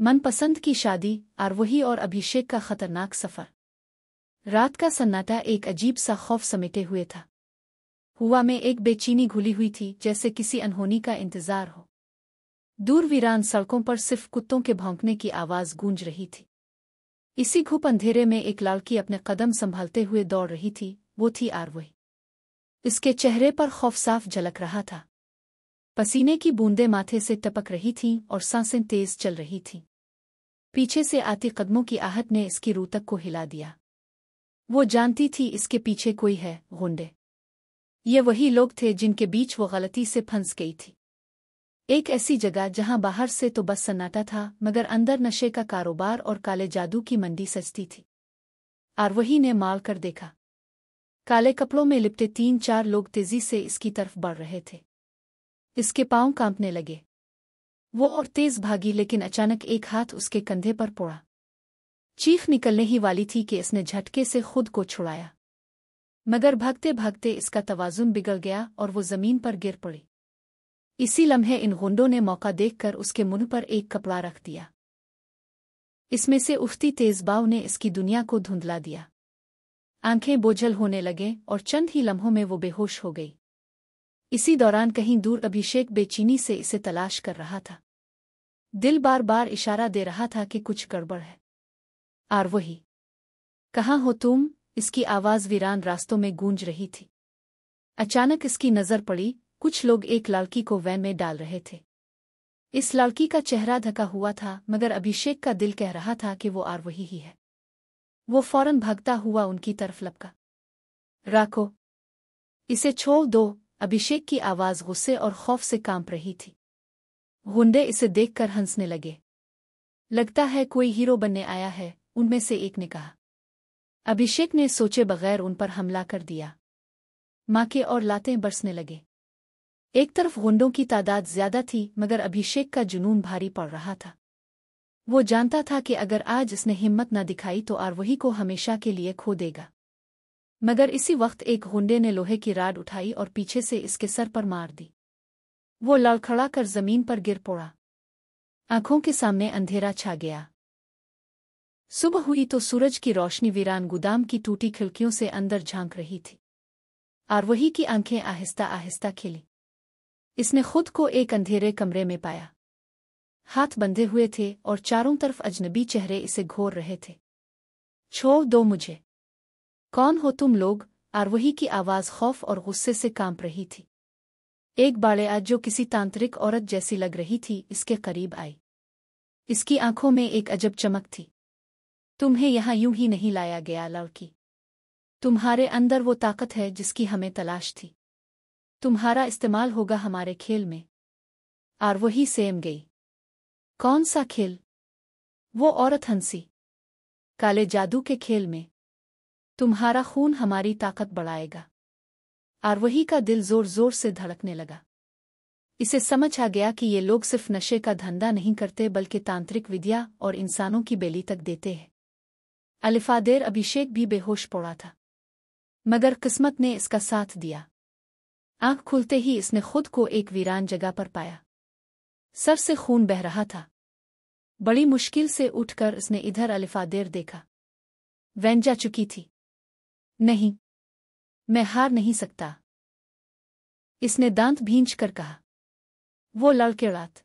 मनपसंद की शादी, आरोही और अभिषेक का खतरनाक सफर। रात का सन्नाटा एक अजीब सा खौफ समेटे हुए था। हुआ में एक बेचैनी घुली हुई थी, जैसे किसी अनहोनी का इंतजार हो। दूर वीरान सड़कों पर सिर्फ कुत्तों के भौंकने की आवाज गूंज रही थी। इसी घुप अंधेरे में एक लड़की अपने कदम संभालते हुए दौड़ रही थी। वो थी आरोही। इसके चेहरे पर खौफ साफ झलक रहा था। पसीने की बूंदें माथे से टपक रही थीं और सांसें तेज चल रही थीं। पीछे से आती कदमों की आहट ने इसकी रूह तक को हिला दिया। वो जानती थी इसके पीछे कोई है, गुंडे। ये वही लोग थे जिनके बीच वो गलती से फंस गई थी। एक ऐसी जगह जहां बाहर से तो बस सन्नाटा था, मगर अंदर नशे का कारोबार और काले जादू की मंडी सजती थी। आरोही ने माल कर देखा। काले कपड़ों में लिपटे 3-4 लोग तेजी से इसकी तरफ बढ़ रहे थे। इसके पांव कांपने लगे। वो और तेज भागी, लेकिन अचानक एक हाथ उसके कंधे पर पड़ा। चीख निकलने ही वाली थी कि इसने झटके से खुद को छुड़ाया, मगर भागते भागते इसका तवाजुन बिगड़ गया और वो जमीन पर गिर पड़ी। इसी लम्हे इन गुंडों ने मौका देखकर उसके मुंह पर एक कपड़ा रख दिया। इसमें से उठती तेज बाव ने इसकी दुनिया को धुंधला दिया। आंखें बोझल होने लगे और चंद ही लम्हों में वो बेहोश हो गई। इसी दौरान कहीं दूर अभिषेक बेचैनी से इसे तलाश कर रहा था। दिल बार बार इशारा दे रहा था कि कुछ गड़बड़ है। आरोही, कहाँ हो तुम? इसकी आवाज वीरान रास्तों में गूंज रही थी। अचानक इसकी नजर पड़ी। कुछ लोग एक लड़की को वैन में डाल रहे थे। इस लड़की का चेहरा ढका हुआ था, मगर अभिषेक का दिल कह रहा था कि वो आरोही ही है। वो फौरन भागता हुआ उनकी तरफ लपका। राखो, इसे छोड़ दो। अभिषेक की आवाज गुस्से और खौफ से कांप रही थी। गुंडे इसे देखकर हंसने लगे। लगता है कोई हीरो बनने आया है, उनमें से एक ने कहा। अभिषेक ने सोचे बगैर उन पर हमला कर दिया। माके और लातें बरसने लगे। एक तरफ गुंडों की तादाद ज्यादा थी, मगर अभिषेक का जुनून भारी पड़ रहा था। वो जानता था कि अगर आज इसने हिम्मत न दिखाई तो आरोही को हमेशा के लिए खो देगा। मगर इसी वक्त एक गुंडे ने लोहे की राड उठाई और पीछे से इसके सर पर मार दी। वो लड़खड़ा कर जमीन पर गिर पड़ा। आंखों के सामने अंधेरा छा गया। सुबह हुई तो सूरज की रोशनी वीरान गोदाम की टूटी खिड़कियों से अंदर झांक रही थी। आरोही की आंखें आहिस्ता आहिस्ता खिली। इसने खुद को एक अंधेरे कमरे में पाया। हाथ बंधे हुए थे और चारों तरफ अजनबी चेहरे इसे घोर रहे थे। छोड़ दो मुझे। कौन हो तुम लोग? आरोही की आवाज खौफ और गुस्से से कांप रही थी। एक बाड़े जो किसी तांत्रिक औरत जैसी लग रही थी, इसके करीब आई। इसकी आंखों में एक अजब चमक थी। तुम्हें यहां यूं ही नहीं लाया गया लड़की। तुम्हारे अंदर वो ताकत है जिसकी हमें तलाश थी। तुम्हारा इस्तेमाल होगा हमारे खेल में। आरोही सेम गई। कौन सा खेल? वो औरत हंसी। काले जादू के खेल में। तुम्हारा खून हमारी ताकत बढ़ाएगा। आरोही का दिल जोर जोर से धड़कने लगा। इसे समझ आ गया कि ये लोग सिर्फ नशे का धंधा नहीं करते, बल्कि तांत्रिक विद्या और इंसानों की बेली तक देते हैं। अलिफादेर अभिषेक भी बेहोश पड़ा था, मगर किस्मत ने इसका साथ दिया। आंख खुलते ही इसने खुद को एक वीरान जगह पर पाया। सर से खून बह रहा था। बड़ी मुश्किल से उठकर इसने इधर अलिफादेर देखा। वैन जा चुकी थी। नहीं, मैं हार नहीं सकता, इसने दांत भींच कर कहा। वो लड़खड़ाता